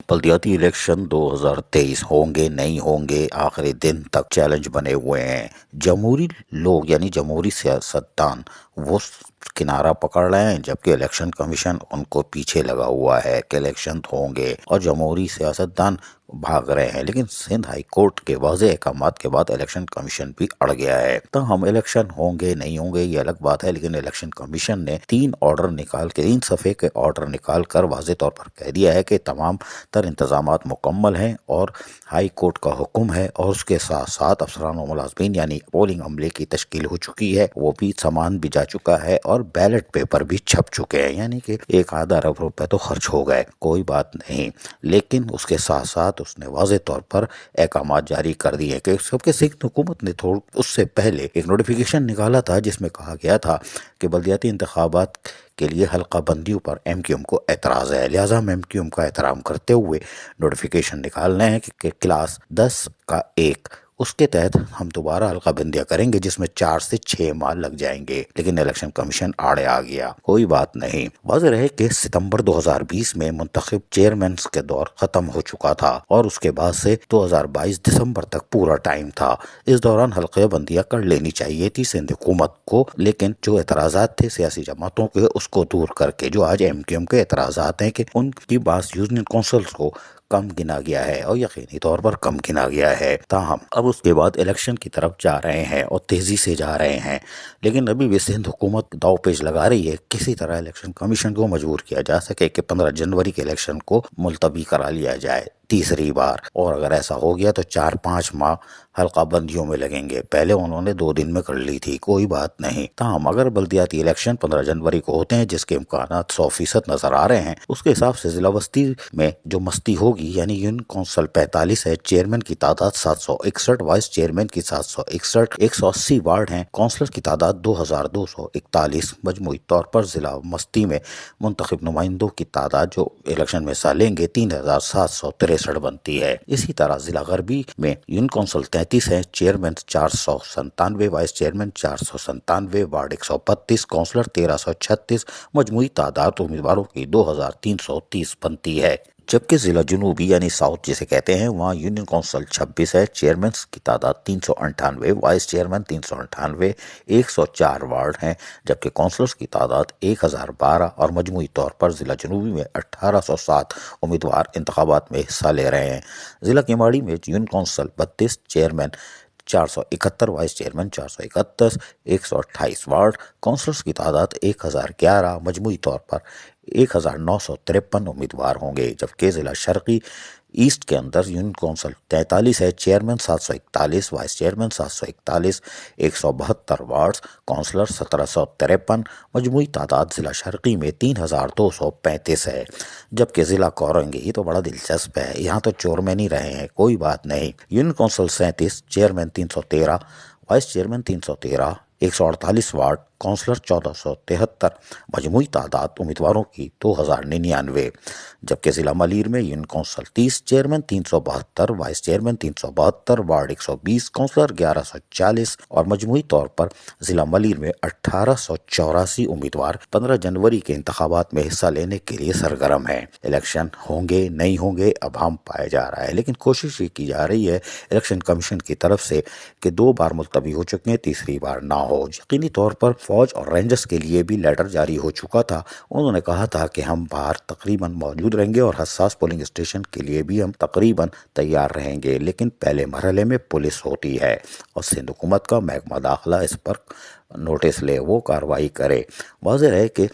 بلدیاتی الیکشن 2023 ہوں گے نہیں ہوں گے، آخری دن تک چیلنج بنے ہوئے ہیں۔ جمہوری لوگ یعنی جمہوری سیاستدان وہ کنارہ پکڑ رہے ہیں، جبکہ الیکشن کمیشن ان کو پیچھے لگا ہوا ہے کہ الیکشن ہوں گے، اور جمہوری سیاستدان بھاگ رہے ہیں۔ لیکن سندھ ہائی کورٹ کے واضح احکامات کے بعد الیکشن کمیشن بھی اڑ گیا ہے۔ تو ہم الیکشن ہوں گے نہیں ہوں گے یہ الگ بات ہے، لیکن الیکشن کمیشن نے 3 صفحے کے آرڈر نکال کر واضح طور پر کہہ دیا ہے کہ تمام تر انتظامات مکمل ہیں، اور ہائی کورٹ کا حکم ہے، اور اس کے ساتھ ساتھ افسران و ملازمین یعنی پولنگ عملے کی تشکیل ہو چکی ہے، وہ بھی سامان بھی جا چکا ہے، اور بیلٹ پیپر بھی چھپ چکے ہیں، یعنی کہ 1.5 ارب روپے تو خرچ ہو گئے، کوئی بات نہیں۔ لیکن اس کے ساتھ ساتھ اس نے واضح طور پر احکامات جاری کر دیے کہ سندھ حکومت نے اس سے پہلے ایک نوٹیفیکیشن نکالا تھا جس میں کہا گیا تھا کہ بلدیاتی انتخابات کے لیے حلقہ بندیوں پر ایم کیو ایم کو اعتراض ہے، لہٰذا ہم ایم کیو ایم کا احترام کرتے ہوئے نوٹیفیکیشن نکال رہے ہیں کہ کلاس 10(1) اس کے تحت ہم دوبارہ حلقہ بندیاں کریں گے، جس میں 4 سے 6 ماہ لگ جائیں گے۔ لیکن الیکشن کمیشن آڑے آ گیا، کوئی بات نہیں۔ واضح رہے کہ ستمبر 2020 میں منتخب چیئرمینز کے دور ختم ہو چکا تھا، اور اس کے بعد سے 2022 دسمبر تک پورا ٹائم تھا۔ اس دوران حلقہ بندیاں کر لینی چاہیے تھی سندھ حکومت کو، لیکن جو اعتراضات تھے سیاسی جماعتوں کے، اس کو دور کر کے جو آج ایم کیو ایم کے اعتراضات ہیں کہ ان کی بات یونین کونسلز کو کم گنا گیا ہے، اور یقینی طور پر کم گنا گیا ہے۔ تاہم اب اس کے بعد الیکشن کی طرف جا رہے ہیں، اور تیزی سے جا رہے ہیں، لیکن ابھی بھی سندھ حکومت داؤ پیچ لگا رہی ہے کسی طرح الیکشن کمیشن کو مجبور کیا جا سکے کہ 15 جنوری کے الیکشن کو ملتوی کرا لیا جائے تیسری بار، اور اگر ایسا ہو گیا تو 4-5 ماہ حلقہ بندیوں میں لگیں گے۔ پہلے انہوں نے 2 دن میں کر لی تھی، کوئی بات نہیں۔ تاہم اگر بلدیاتی الیکشن 15 جنوری کو ہوتے ہیں، جس کے امکانات 100% نظر آ رہے ہیں، اس کے حساب سے ضلع وسطی میں جو مستی ہوگی، یعنی یونین کونسل 45 ہے، چیئرمین کی تعداد 761، وائس چیئرمین کی 761، 180 وارڈ ہیں، کونسلر کی تعداد 2241، مجموعی طور پر ضلع مستی میں منتخب نمائندوں کی تعداد جو الیکشن میں حصہ لیں گے 3763 بنتی ہے۔ اسی طرح ضلع غربی میں یونین کونسل 33 ہیں، chairman 497، vice chairman 497، ward 132، councillor 1336، مجموعی تعداد امیدواروں کی 2330 بنتی ہے۔ جبکہ ضلع جنوبی یعنی ساؤتھ جسے کہتے ہیں، وہاں یونین کونسل 26 ہے، چیئرمینز کی تعداد 398، وائس چیئرمین 398، 104 وارڈ ہیں، جبکہ کونسلرز کی تعداد 1012، اور مجموعی طور پر ضلع جنوبی میں 1807 امیدوار انتخابات میں حصہ لے رہے ہیں۔ ضلع کیماڑی میں union council 32، chairman 471، vice chairman 431، 128 ward, councillors کی تعداد 1011، مجموعی طور پر 1953 امیدوار ہوں گے۔ جبکہ ضلع شرقی ایسٹ کے اندر یونین کونسل 43 ہے، chairman 741، vice chairman 741، 172 wards, councillor 1753، مجموعی تعداد ضلع شرقی میں 3235 ہے۔ جبکہ ضلع کورنگی تو بڑا دلچسپ ہے، یہاں تو چور میں نہیں رہے ہیں، کوئی بات نہیں۔ Union council 37، chairman 313، vice chairman 313، 148 ward, councillor 1473، مجموعی تعداد امیدواروں کی 2099۔ جبکہ ضلع ملیر میں union council 30، chairman 372، vice chairman 372، ward 120، councillor 1140، اور مجموعی طور پر ضلع ملیر میں 1884 امیدوار 15 جنوری کے انتخابات میں حصہ لینے کے لیے سرگرم ہیں۔ الیکشن ہوں گے نہیں ہوں گے اب ہم پائے جا رہا ہے، لیکن کوشش یہ کی جا رہی ہے الیکشن کمیشن کی طرف سے کہ 2 بار ملتوی ہو چکے ہیں، تیسری بار نہ ہو۔ یقینی طور پر فوج اور رینجرز کے لیے بھی لیٹر جاری ہو چکا تھا، انہوں نے کہا تھا کہ ہم باہر تقریباً موجود رہیں گے، اور حساس پولنگ اسٹیشن کے لیے بھی ہم تقریباً تیار رہیں گے، لیکن پہلے مرحلے میں پولیس ہوتی ہے، اور سندھ حکومت کا محکمہ داخلہ اس پر نوٹس لے، وہ کارروائی کرے۔ واضح ہے کہ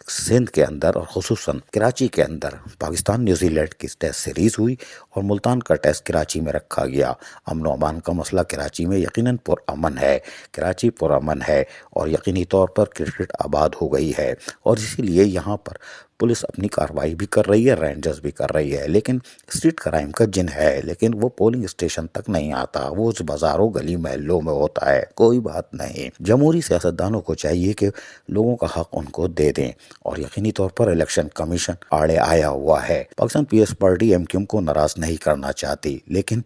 سندھ کے اندر اور خصوصاً کراچی کے اندر پاکستان نیوزی لینڈ کی ٹیسٹ سیریز ہوئی، اور ملتان کا ٹیسٹ کراچی میں رکھا گیا۔ امن و امان کا مسئلہ کراچی میں یقیناً پرامن ہے، کراچی پرامن ہے، اور یقینی طور پر کرکٹ آباد ہو گئی ہے، اور اسی لیے یہاں پر پولیس اپنی کارروائی بھی کر رہی ہے، رینجرز بھی کر رہی ہے، لیکن اسٹریٹ کرائم کا جن ہے، لیکن وہ پولنگ اسٹیشن تک نہیں آتا، وہ اس بازاروں گلی محلوں میں ہوتا ہے، کوئی بات نہیں۔ جمہوری سیاستدانوں کو چاہیے کہ لوگوں کا حق ان کو دے دیں، اور یقینی طور پر الیکشن کمیشن آڑے آیا ہوا ہے۔ Pakistan Peoples Party M Q M کو ناراض نہیں کرنا چاہتی، لیکن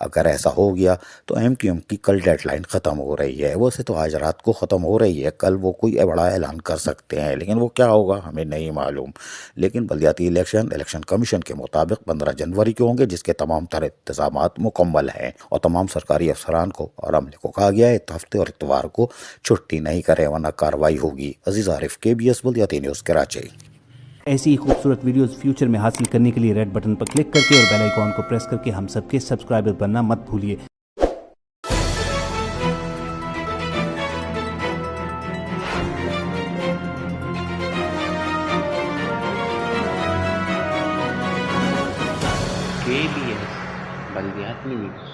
اگر ایسا ہو گیا تو ایم کیو ایم کی کل ڈیڈ لائن ختم ہو رہی ہے، ویسے تو آج رات کو ختم ہو رہی ہے، کل وہ کوئی بڑا اعلان کر سکتے ہیں، لیکن وہ کیا ہوگا ہمیں نہیں معلوم۔ لیکن بلدیاتی الیکشن کمیشن کے مطابق 15 جنوری کو ہوں گے، جس کے تمام تر انتظامات مکمل ہیں، اور تمام سرکاری افسران کو اور عملے کو کہا گیا ہے ہفتے اور اتوار کو چھٹی نہیں کرے ورنہ کارروائی ہوگی۔ عزیز عارف، KBS بلدیاتی نیوز، کراچی۔ ایسی ہی خوبصورت ویڈیوز فیوچر میں حاصل کرنے کے لیے ریڈ بٹن پر کلک کر کے اور بیل آئیکن کو پریس کر کے ہم سب کے سبسکرائبر بننا مت بھولیے۔ KBS بلدیاتی نیوز۔